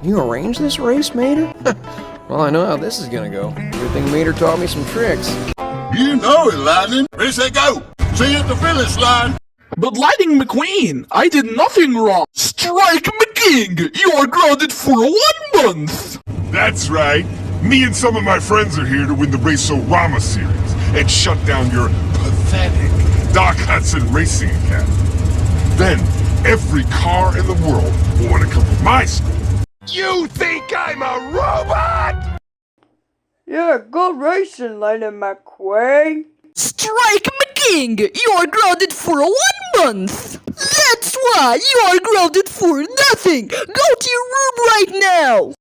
You arranged this race, Mater? Well, I know how this is gonna go. Good thing Mater taught me some tricks. You know it, Lightning. Ready, set, go. See you at the finish line. But Lightning McQueen, I did nothing wrong. Strike McKing! You are grounded for 1 month! That's right. Me and some of my friends are here to win the Race-O-Rama series and shut down your pathetic Doc Hudson Racing Academy. Then, every car in the world will want to come to my school. You think I'm a robot? Yeah, good racing, Lightning McQueen. Strike McKing! You are grounded for 1 month! That's why you are grounded for nothing! Go to your room right now!